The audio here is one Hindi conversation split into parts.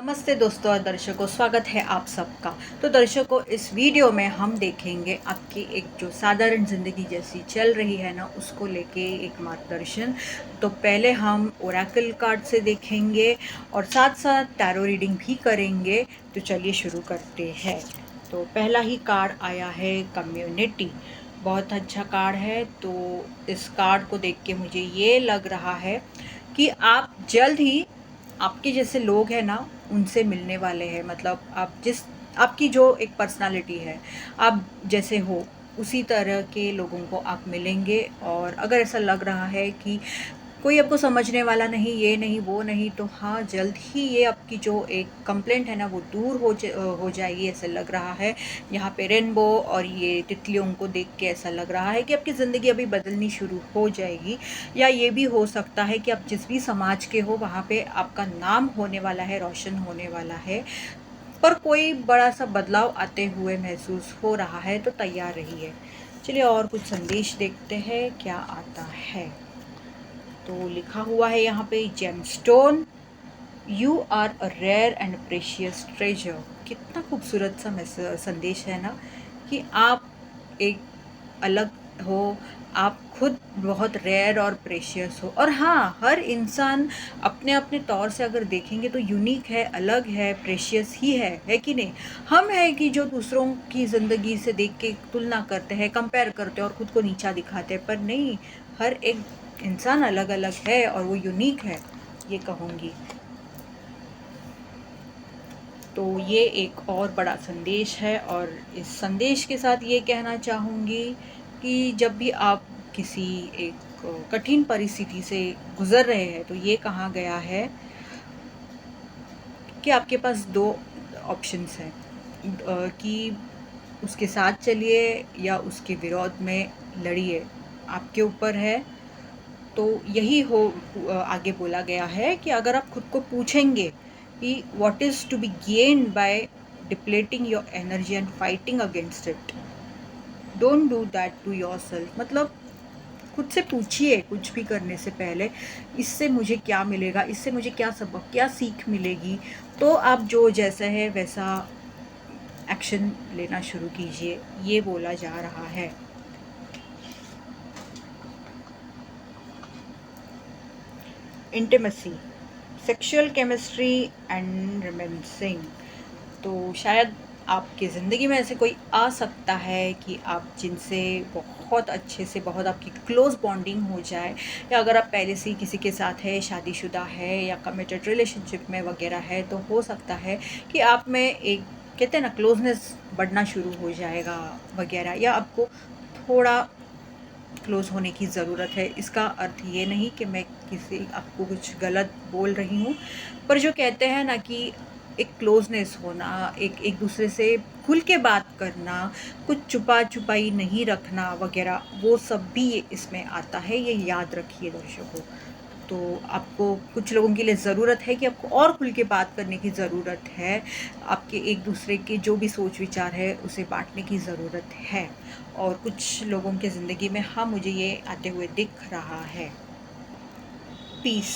नमस्ते दोस्तों और दर्शकों, स्वागत है आप सबका। तो दर्शकों, इस वीडियो में हम देखेंगे आपकी एक जो साधारण ज़िंदगी जैसी चल रही है ना, उसको लेके एक मार्गदर्शन। तो पहले हम ओरेकल कार्ड से देखेंगे और साथ साथ टैरो रीडिंग भी करेंगे। तो चलिए शुरू करते हैं। तो पहला ही कार्ड आया है कम्युनिटी। बहुत अच्छा कार्ड है। तो इस कार्ड को देख के मुझे ये लग रहा है कि आप जल्द ही आपके जैसे लोग हैं ना, उनसे मिलने वाले हैं। मतलब आपकी जो एक पर्सनालिटी है, आप जैसे हो उसी तरह के लोगों को आप मिलेंगे। और अगर ऐसा लग रहा है कि कोई आपको समझने वाला नहीं, ये नहीं वो नहीं, तो हाँ, जल्द ही ये आपकी जो एक कंप्लेंट है ना, वो दूर हो जाएगी, ऐसा लग रहा है। यहाँ पे रेनबो और ये तितलियों को देख के ऐसा लग रहा है कि आपकी ज़िंदगी अभी बदलनी शुरू हो जाएगी। या ये भी हो सकता है कि आप जिस भी समाज के हो, वहाँ पे आपका नाम होने वाला है, रोशन होने वाला है। पर कोई बड़ा सा बदलाव आते हुए महसूस हो रहा है, तो तैयार रहिए। चलिए और कुछ संदेश देखते हैं क्या आता है। तो लिखा हुआ है यहाँ पे, gemstone, you are a rare and precious treasure. कितना खूबसूरत सा संदेश है ना, कि आप एक अलग हो, आप खुद बहुत रेयर और प्रेशियस हो। और हाँ, हर इंसान अपने अपने तौर से अगर देखेंगे तो यूनिक है, अलग है, प्रेशियस ही है कि नहीं। हम है कि जो दूसरों की ज़िंदगी से देख के तुलना करते हैं, कंपेयर करते हैं और खुद को नीचा दिखाते हैं। पर नहीं, हर एक इंसान अलग अलग है और वो यूनिक है, ये कहूँगी। तो ये एक और बड़ा संदेश है। और इस संदेश के साथ ये कहना चाहूँगी कि जब भी आप किसी एक कठिन परिस्थिति से गुज़र रहे हैं, तो ये कहा गया है कि आपके पास 2 ऑप्शंस हैं, कि उसके साथ चलिए या उसके विरोध में लड़िए, आपके ऊपर है। तो यही आगे बोला गया है कि अगर आप खुद को पूछेंगे कि what is to be gained by depleting your energy and fighting against it, don't do that to yourself. मतलब खुद से पूछिए कुछ भी करने से पहले, इससे मुझे क्या मिलेगा, इससे मुझे क्या सबक, क्या सीख मिलेगी। तो आप जो जैसा है वैसा एक्शन लेना शुरू कीजिए, ये बोला जा रहा है। Intimacy, sexual chemistry and romancing. तो शायद आपकी ज़िंदगी में ऐसे कोई आ सकता है कि आप जिनसे बहुत अच्छे से, बहुत आपकी क्लोज़ बॉन्डिंग हो जाए। या अगर आप पहले से ही किसी के साथ है, शादीशुदा है या कमिटेड रिलेशनशिप में वगैरह है, तो हो सकता है कि आप में एक, कहते हैं ना, क्लोजनेस बढ़ना शुरू हो जाएगा वगैरह। या आपको थोड़ा क्लोज़ होने की ज़रूरत है। इसका अर्थ ये नहीं कि मैं किसी आपको कुछ गलत बोल रही हूँ, पर जो कहते हैं ना कि एक क्लोज़नेस होना, एक दूसरे से खुल के बात करना, कुछ छुपा-छुपाई नहीं रखना वगैरह, वो सब भी इसमें आता है, ये याद रखिए दर्शकों। तो आपको, कुछ लोगों के लिए ज़रूरत है कि आपको और खुल के बात करने की ज़रूरत है। आपके एक दूसरे के जो भी सोच विचार है, उसे बाँटने की ज़रूरत है। और कुछ लोगों के ज़िंदगी में हाँ, मुझे ये आते हुए दिख रहा है। Peace,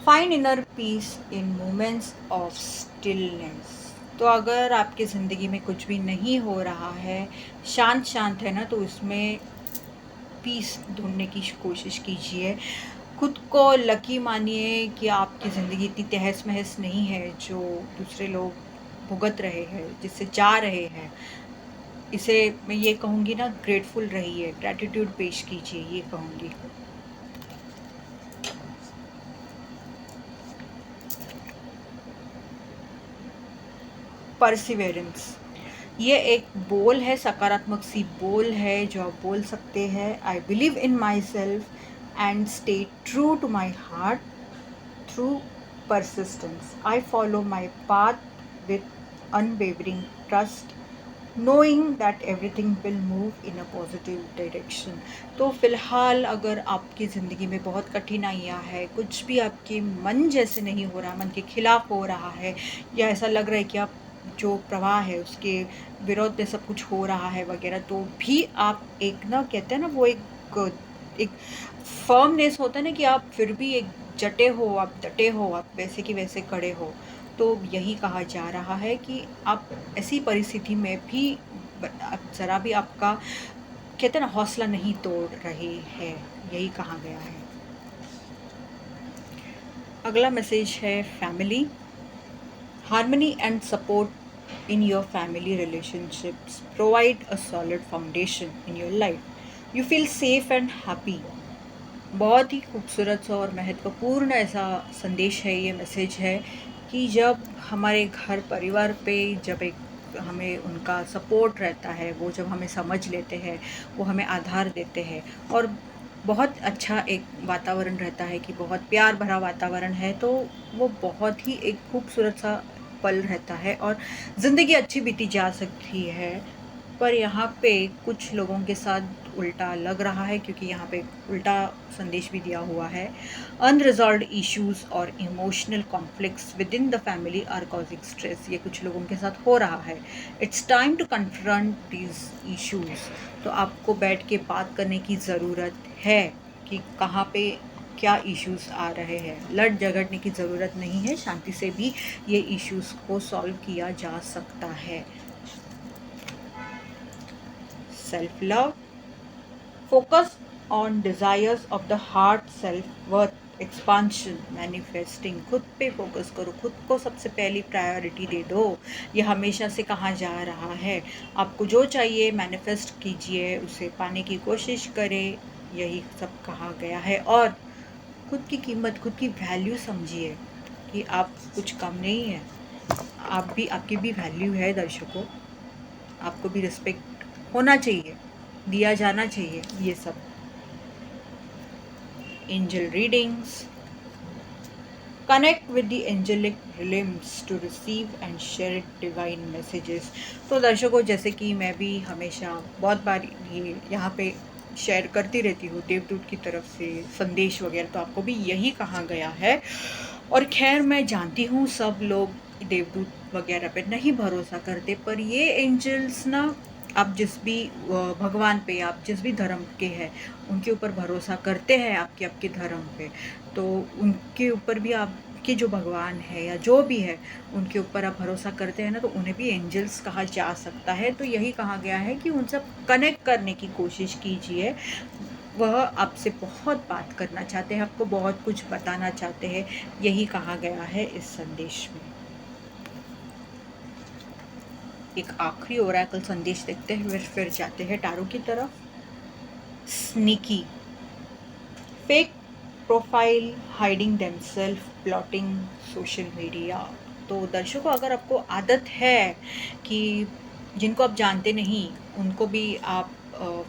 find inner peace in moments of stillness. तो अगर आपकी ज़िंदगी में कुछ भी नहीं हो रहा है, शांत शांत है ना, तो उसमें पीस ढूंढने की कोशिश कीजिए। खुद को लकी मानिए कि आपकी ज़िंदगी इतनी तहस महस नहीं है जो दूसरे लोग भुगत रहे हैं, जिससे जा रहे हैं। इसे मैं ये कहूँगी ना, ग्रेटफुल रहिए, ग्रैटिट्यूड पेश कीजिए, ये कहूँगी। परसिवेरेंस, ये एक बोल है, सकारात्मक सी बोल है जो आप बोल सकते हैं। I believe in myself and stay true to my heart through persistence. I follow my path with unwavering trust, knowing that everything will move in a positive direction. तो फ़िलहाल अगर आपकी ज़िंदगी में बहुत कठिनाइयाँ हैं, कुछ भी आपके मन जैसे नहीं हो रहा, मन के खिलाफ हो रहा है, या ऐसा लग रहा है कि आप जो प्रवाह है उसके विरोध में सब कुछ हो रहा है वगैरह, तो भी आप एक ना, कहते हैं ना, वो एक फर्मनेस होता है ना, कि आप फिर भी एक जटे हो, आप डटे हो, आप वैसे की वैसे खड़े हो। तो यही कहा जा रहा है कि आप ऐसी परिस्थिति में भी आप ज़रा भी आपका कहते हैं ना हौसला नहीं तोड़ रहे हैं, यही कहा गया है। अगला मैसेज है family, harmony and support in your family relationships provide a solid foundation in your life, you feel safe and happy. बहुत ही खूबसूरत सा और महत्वपूर्ण ऐसा संदेश है, ये मैसेज है कि जब हमारे घर परिवार पे जब एक हमें उनका सपोर्ट रहता है, वो जब हमें समझ लेते हैं, वो हमें आधार देते हैं और बहुत अच्छा एक वातावरण रहता है कि बहुत प्यार भरा वातावरण है, तो वो बहुत ही एक खूबसूरत सा पल रहता है और ज़िंदगी अच्छी बीती जा सकती है। पर यहाँ पे कुछ लोगों के साथ उल्टा लग रहा है, क्योंकि यहाँ पे उल्टा संदेश भी दिया हुआ है। अनरिजॉल्व्ड इश्यूज और emotional conflicts within the family are causing stress, ये कुछ लोगों के साथ हो रहा है। It's time to confront these issues, तो आपको बैठ के बात करने की ज़रूरत है कि कहाँ पे क्या इश्यूज आ रहे हैं। लड़ झगड़ने की ज़रूरत नहीं है, शांति से भी ये इश्यूज को सॉल्व किया जा सकता है। Self love, focus on desires of the heart, self worth expansion manifesting, खुद पे फोकस करो, खुद को सबसे पहली प्रायोरिटी दे दो। ये हमेशा से कहा जा रहा है, आपको जो चाहिए मैनिफेस्ट कीजिए, उसे पाने की कोशिश करें, यही सब कहा गया है। और खुद की कीमत, खुद की वैल्यू समझिए कि आप कुछ कम नहीं है, आपकी भी वैल्यू है दर्शकों, आपको भी रिस्पेक्ट होना चाहिए, दिया जाना चाहिए। ये सब angel readings, connect with the angelic realms to receive and share divine messages. तो दर्शकों, जैसे कि मैं भी हमेशा बहुत बार ये यहाँ पे शेयर करती रहती हूँ देवदूत की तरफ से संदेश वगैरह, तो आपको भी यही कहा गया है। और खैर, मैं जानती हूँ सब लोग देवदूत वगैरह पे नहीं भरोसा करते, पर ये एंजल्स ना, आप जिस भी भगवान पे, आप जिस भी धर्म के हैं उनके ऊपर भरोसा करते हैं, आपके धर्म पे, तो उनके ऊपर भी आपके जो भगवान है या जो भी है उनके ऊपर आप भरोसा करते हैं ना, तो उन्हें भी एंजल्स कहा जा सकता है। तो यही कहा गया है कि उनसे कनेक्ट करने की कोशिश कीजिए, वह आपसे बहुत बात करना चाहते हैं, आपको बहुत कुछ बताना चाहते हैं, यही कहा गया है इस संदेश में। एक आखिरी ओरेकल संदेश देखते हुए फिर जाते हैं टैरो की तरफ। Sneaky, fake profile hiding themselves, plotting social media. तो दर्शकों, अगर आपको आदत है कि जिनको आप जानते नहीं उनको भी आप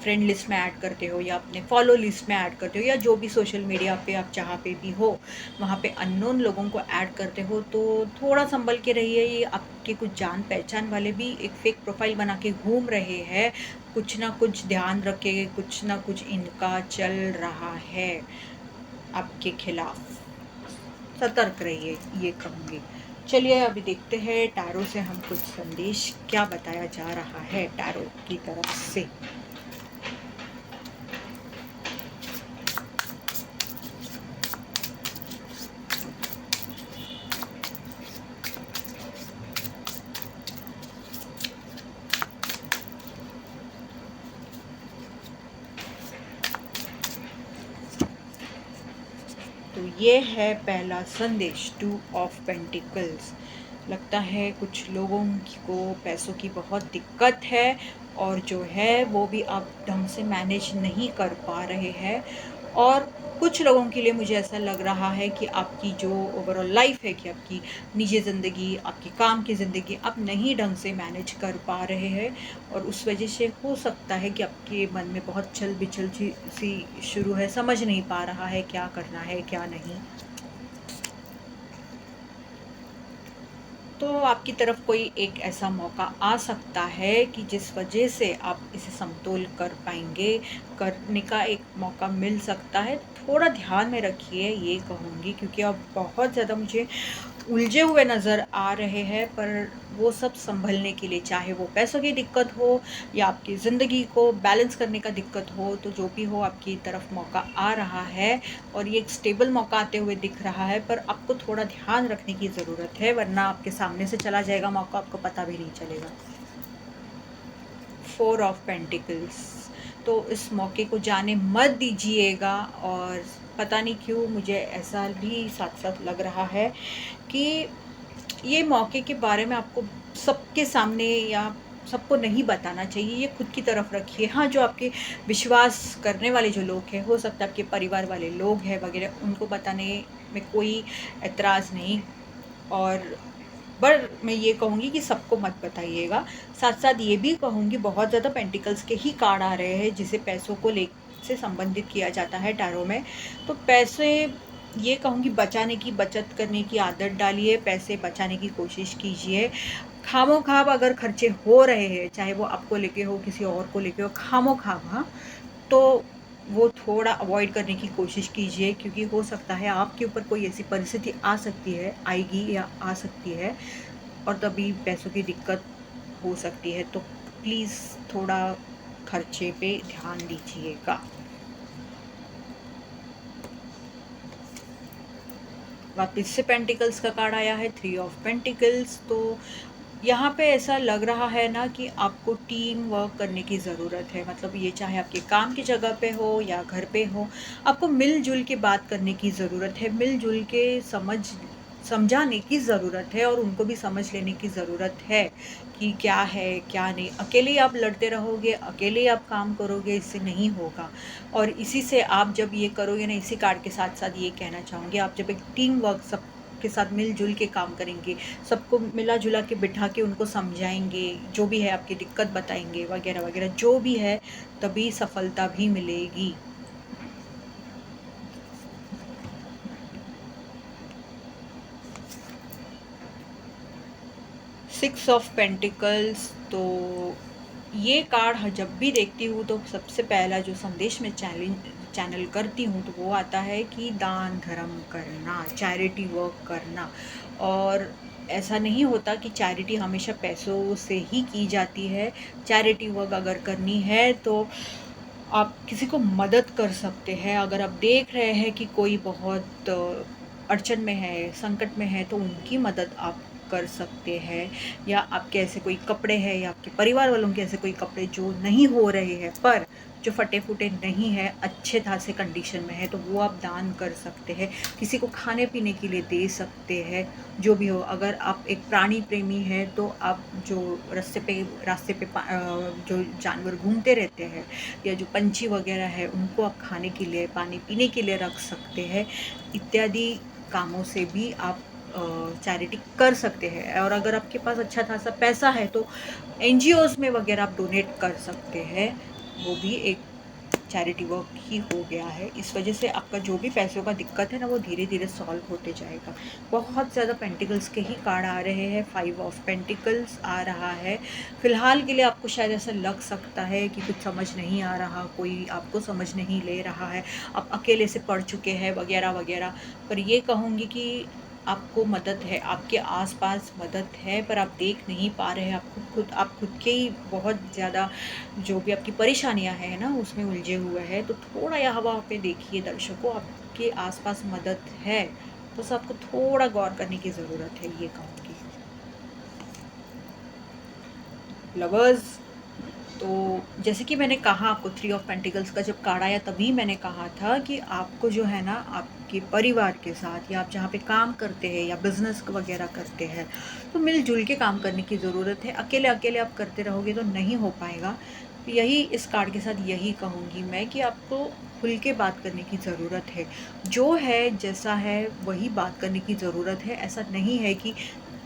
फ्रेंड लिस्ट में ऐड करते हो या अपने फॉलो लिस्ट में ऐड करते हो, या जो भी सोशल मीडिया पे आप जहाँ पे भी हो वहाँ पे अननोन लोगों को ऐड करते हो, तो थोड़ा संभल के रहिए। ये आपके कुछ जान पहचान वाले भी एक फेक प्रोफाइल बना के घूम रहे हैं, कुछ ना कुछ ध्यान रखे, कुछ ना कुछ इनका चल रहा है आपके खिलाफ, सतर्क रहिए, ये कहूँगी। चलिए अभी देखते हैं टैरो से हम कुछ संदेश क्या बताया जा रहा है टैरो की तरफ से। तो ये है पहला संदेश, 2 ऑफ पेंटिकल्स। लगता है कुछ लोगों को पैसों की बहुत दिक्कत है और जो है वो भी आप ढंग से मैनेज नहीं कर पा रहे हैं। और कुछ लोगों के लिए मुझे ऐसा लग रहा है कि आपकी जो ओवरऑल लाइफ है, कि आपकी निजी ज़िंदगी, आपकी काम की ज़िंदगी आप नहीं ढंग से मैनेज कर पा रहे हैं, और उस वजह से हो सकता है कि आपके मन में बहुत चल बिचल सी शुरू है, समझ नहीं पा रहा है क्या करना है क्या नहीं। तो आपकी तरफ कोई एक ऐसा मौका आ सकता है कि जिस वजह से आप इसे समतोल कर पाएंगे, करने का एक मौका मिल सकता है। थोड़ा ध्यान में रखिए, ये कहूँगी, क्योंकि अब बहुत ज़्यादा मुझे उलझे हुए नज़र आ रहे हैं, पर वो सब संभलने के लिए, चाहे वो पैसों की दिक्कत हो या आपकी ज़िंदगी को बैलेंस करने का दिक्कत हो, तो जो भी हो आपकी तरफ मौका आ रहा है और ये एक स्टेबल मौका आते हुए दिख रहा है, पर आपको थोड़ा ध्यान रखने की ज़रूरत है, वरना आपके सामने से चला जाएगा मौका, आपको पता भी नहीं चलेगा। 4 ऑफ पेंटिकल्स, तो इस मौके को जाने मत दीजिएगा। और पता नहीं क्यों मुझे ऐसा भी साथ-साथ लग रहा है कि ये मौके के बारे में आपको सबके सामने या सबको नहीं बताना चाहिए, ये खुद की तरफ रखिए। हाँ, जो आपके विश्वास करने वाले जो लोग हैं, हो सकता है आपके परिवार वाले लोग हैं वगैरह, उनको बताने में कोई ऐतराज़ नहीं। और पर मैं ये कहूँगी कि सबको मत बताइएगा। साथ-साथ ये भी कहूँगी, बहुत ज़्यादा पेंटिकल्स के ही कार्ड आ रहे हैं जिसे पैसों को ले से संबंधित किया जाता है टैरो में। तो पैसे, ये कहूँगी बचाने की, बचत करने की आदत डालिए, पैसे बचाने की कोशिश कीजिए। खामोखाब अगर खर्चे हो रहे हैं, चाहे वो आपको लेके हो, किसी और को लेके हो, खामोखाब, हाँ, तो वो थोड़ा अवॉइड करने की कोशिश कीजिए, क्योंकि हो सकता है आपके ऊपर कोई ऐसी परिस्थिति आ सकती है, आएगी या आ सकती है, और तभी पैसों की दिक्कत हो सकती है। तो प्लीज़ थोड़ा खर्चे पे ध्यान दीजिएगा। वापस से पेंटिकल्स का कार्ड आया है, 3 ऑफ पेंटिकल्स। तो यहाँ पे ऐसा लग रहा है ना कि आपको टीम वर्क करने की ज़रूरत है। मतलब ये चाहे आपके काम की जगह पे हो या घर पे हो, आपको मिलजुल के बात करने की ज़रूरत है, मिलजुल के समझाने की ज़रूरत है, और उनको भी समझ लेने की ज़रूरत है कि क्या है क्या नहीं। अकेले ही आप लड़ते रहोगे, अकेले ही आप काम करोगे, इससे नहीं होगा। और इसी से आप जब ये करोगे ना, इसी कार्ड के साथ साथ ये कहना चाहूँगी, आप जब एक टीम वर्क सब के साथ मिलजुल के काम करेंगे, सबको मिला-जुला के बिठा के उनको समझाएँगे, जो भी है आपकी दिक्कत बताएँगे वगैरह-वगैरह जो भी है, तभी सफलता भी मिलेगी। 6 ऑफ पेंटिकल्स। तो ये कार्ड जब भी देखती हूँ तो सबसे पहला जो संदेश मैं चैनल करती हूँ तो वो आता है कि दान धर्म करना, चैरिटी वर्क करना। और ऐसा नहीं होता कि चैरिटी हमेशा पैसों से ही की जाती है। चैरिटी वर्क अगर करनी है तो आप किसी को मदद कर सकते हैं। अगर आप देख रहे हैं कि कोई बहुत अड़चन में है, संकट में है, तो उनकी मदद आप कर सकते हैं। या आपके ऐसे कोई कपड़े हैं या आपके परिवार वालों के ऐसे कोई कपड़े जो नहीं हो रहे हैं, पर जो फटे-फूटे नहीं हैं, अच्छे खासे कंडीशन में है, तो वो आप दान कर सकते हैं। किसी को खाने-पीने के लिए दे सकते हैं, जो भी हो। अगर आप एक प्राणी प्रेमी हैं, तो आप जो रास्ते पे जो जानवर घूमते रहते हैं या जो पंछी वगैरह है, उनको आप खाने के लिए, पानी पीने के लिए रख सकते हैं। इत्यादि कामों से भी आप चैरिटी कर सकते हैं। और अगर आपके पास अच्छा खासा पैसा है तो एनजीओज़ में वगैरह आप डोनेट कर सकते हैं, वो भी एक चैरिटी वर्क ही हो गया है। इस वजह से आपका जो भी पैसों का दिक्कत है ना, वो धीरे-धीरे सॉल्व होते जाएगा। बहुत ज़्यादा पेंटिकल्स के ही कार्ड आ रहे हैं, 5 ऑफ पेंटिकल्स आ रहा है। फ़िलहाल के लिए आपको शायद ऐसा लग सकता है कि कुछ समझ नहीं आ रहा, कोई आपको समझ नहीं ले रहा है, आप अकेले से पड़ चुके हैं वगैरह-वगैरह। पर ये कहूँगी कि आपको मदद है, आपके आस-पास मदद है, पर आप देख नहीं पा रहे हैं। आप खुद के ही बहुत ज़्यादा जो भी आपकी परेशानियाँ हैं ना, उसमें उलझे हुए हैं। तो थोड़ा यहाँ वहाँ पे देखिए दर्शकों, आपके आस-पास मदद है, बस आपको थोड़ा गौर करने की ज़रूरत है, ये कहूँगी। लवर्स, तो जैसे कि मैंने कहा आपको, 3 ऑफ पेंटिकल्स का जब कार्ड आया तभी मैंने कहा था कि आपको जो है ना, आपके परिवार के साथ या आप जहाँ पे काम करते हैं या बिज़नेस वगैरह करते हैं, तो मिल-जुल के काम करने की ज़रूरत है। अकेले-अकेले आप करते रहोगे तो नहीं हो पाएगा। यही इस कार्ड के साथ यही कहूँगी मैं कि आपको खुल के बात करने की ज़रूरत है। जो है, जैसा है, वही बात करने की ज़रूरत है। ऐसा नहीं है कि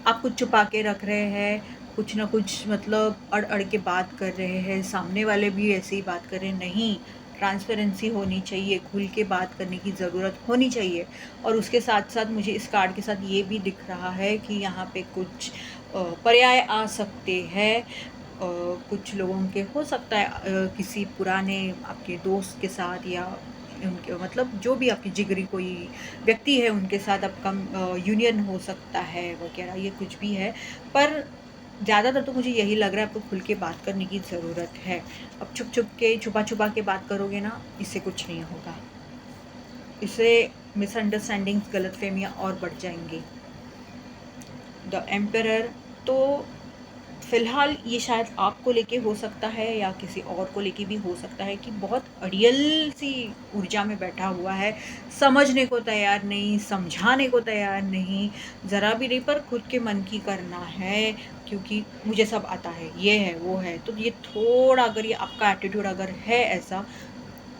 आप कुछ छुपा के रख रहे हैं, कुछ ना कुछ मतलब अड़-अड़ के बात कर रहे हैं, सामने वाले भी ऐसे ही बात कर रहे हैं, नहीं। ट्रांसपेरेंसी होनी चाहिए, खुल के बात करने की ज़रूरत होनी चाहिए। और उसके साथ-साथ मुझे इस कार्ड के साथ ये भी दिख रहा है कि यहाँ पे कुछ पर्याय आ सकते हैं। कुछ लोगों के हो सकता है किसी पुराने आपके दोस्त के साथ या उनके मतलब जो भी आपकी जिगरी कोई व्यक्ति है उनके साथ आपका यूनियन हो सकता है वगैरह, ये कुछ भी है। पर ज़्यादातर तो मुझे यही लग रहा है आपको खुल के बात करने की ज़रूरत है। अब छुप-छुप के, छुपा-छुपा के बात करोगे ना, इससे कुछ नहीं होगा। इससे मिसअंडरस्टैंडिंग्स, गलतफ़हमियाँ और बढ़ जाएँगी। द एम्परर तो फ़िलहाल ये शायद आपको लेके हो सकता है या किसी और को लेके भी हो सकता है कि बहुत अड़ियल सी ऊर्जा में बैठा हुआ है, समझने को तैयार नहीं, समझाने को तैयार नहीं, ज़रा भी नहीं, पर खुद के मन की करना है क्योंकि मुझे सब आता है, ये है, वो है। तो ये थोड़ा, अगर ये आपका एटीट्यूड अगर है ऐसा,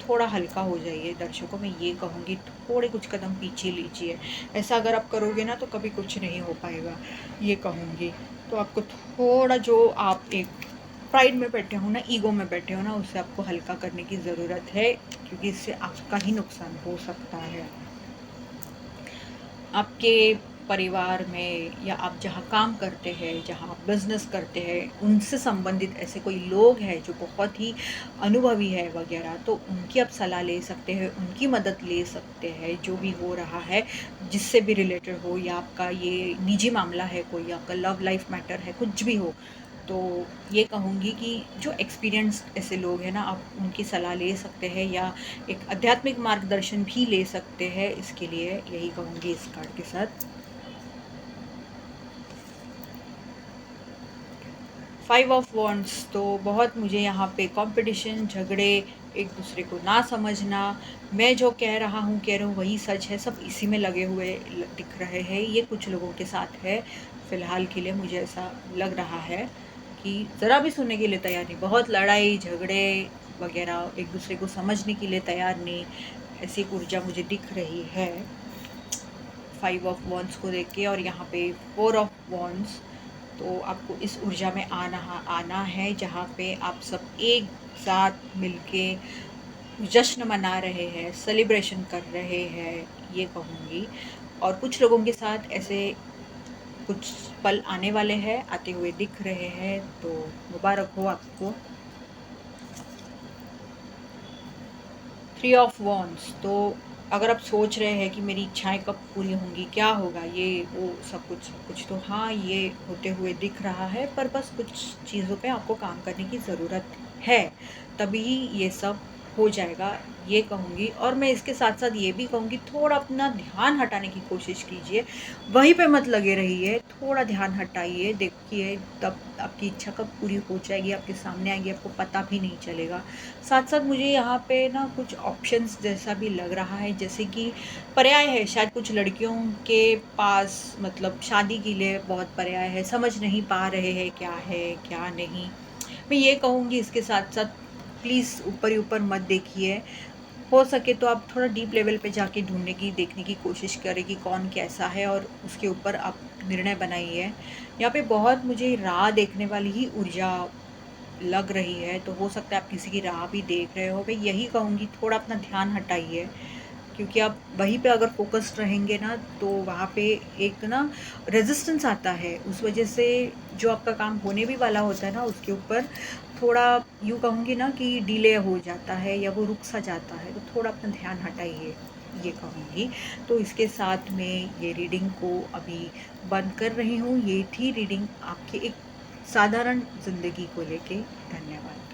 थोड़ा हल्का हो जाइए। दर्शकों, मैं ये कहूँगी थोड़े कुछ कदम पीछे लीजिए। ऐसा अगर आप करोगे ना तो कभी कुछ नहीं हो पाएगा, ये कहूँगी। तो आपको थोड़ा, जो आप एक प्राइड में बैठे हो ना, ईगो में बैठे हो ना, उसे आपको हल्का करने की ज़रूरत है क्योंकि इससे आपका ही नुकसान हो सकता है। आपके परिवार में या आप जहाँ काम करते हैं, जहाँ आप बिज़नेस करते हैं, उनसे संबंधित ऐसे कोई लोग हैं जो बहुत ही अनुभवी है वगैरह, तो उनकी आप सलाह ले सकते हैं, उनकी मदद ले सकते हैं, जो भी हो रहा है, जिससे भी रिलेटेड हो, या आपका ये निजी मामला है, कोई आपका लव लाइफ मैटर है, कुछ भी हो। तो ये कहूँगी कि जो एक्सपीरियंस्ड ऐसे लोग हैं ना, आप उनकी सलाह ले सकते हैं या एक आध्यात्मिक मार्गदर्शन भी ले सकते हैं। इसके लिए यही कहूँगी इस कार्ड के साथ। 5 ऑफ वॉन्ड्स तो बहुत मुझे यहाँ पे कंपटीशन, झगड़े, एक दूसरे को ना समझना, मैं जो कह रहा हूँ वही सच है, सब इसी में लगे हुए दिख रहे हैं। ये कुछ लोगों के साथ है फ़िलहाल के लिए, मुझे ऐसा लग रहा है कि ज़रा भी सुनने के लिए तैयार नहीं, बहुत लड़ाई झगड़े वगैरह, एक दूसरे को समझने के लिए तैयार नहीं, ऐसी ऊर्जा मुझे दिख रही है 5 ऑफ वॉन्ड्स को देख के। और यहाँ पे 4 ऑफ वॉन्ड्स, तो आपको इस ऊर्जा में आना है जहाँ पे आप सब एक साथ मिलके जश्न मना रहे हैं, सेलिब्रेशन कर रहे हैं, ये कहूँगी। और कुछ लोगों के साथ ऐसे कुछ पल आने वाले हैं, आते हुए दिख रहे हैं, तो मुबारक हो आपको। 3 ऑफ वॉन्ड्स, तो अगर आप सोच रहे हैं कि मेरी इच्छाएं कब पूरी होंगी, क्या होगा, ये वो सब कुछ तो हाँ, ये होते हुए दिख रहा है, पर बस कुछ चीज़ों पे आपको काम करने की ज़रूरत है, तभी ये सब हो जाएगा, ये कहूँगी। और मैं इसके साथ साथ ये भी कहूँगी, थोड़ा अपना ध्यान हटाने की कोशिश कीजिए, वहीं पे मत लगे रहिए, थोड़ा ध्यान हटाइए, देखिए तब आपकी इच्छा कब पूरी हो जाएगी, आपके सामने आएगी, आपको पता भी नहीं चलेगा। साथ साथ मुझे यहाँ पे ना कुछ ऑप्शंस जैसा भी लग रहा है, जैसे कि पर्याय है, शायद कुछ लड़कियों के पास मतलब शादी के लिए बहुत पर्याय है, समझ नहीं पा रहे हैं क्या है क्या नहीं। मैं ये कहूँगी इसके साथ साथ प्लीज़ ऊपर ही ऊपर मत देखिए, हो सके तो आप थोड़ा डीप लेवल पे जाके ढूँढने की, देखने की कोशिश करें कि कौन कैसा है और उसके ऊपर आप निर्णय बनाइए। यहाँ पे बहुत मुझे राह देखने वाली ही ऊर्जा लग रही है, तो हो सकता है आप किसी की राह भी देख रहे हो। मैं यही कहूँगी, थोड़ा अपना ध्यान हटाइए, क्योंकि आप वहीं पे अगर फ़ोकस्ड रहेंगे ना, तो वहाँ पे एक ना रेज़िस्टेंस आता है, उस वजह से जो आपका काम होने भी वाला होता है ना, उसके ऊपर थोड़ा, यूँ कहूँगी ना कि डिले हो जाता है या वो रुक सा जाता है, तो थोड़ा अपना ध्यान हटाइए, ये कहूँगी। तो इसके साथ में ये रीडिंग को अभी बंद कर रही हूँ। ये थी रीडिंग आपकी एक साधारण ज़िंदगी को लेके। धन्यवाद।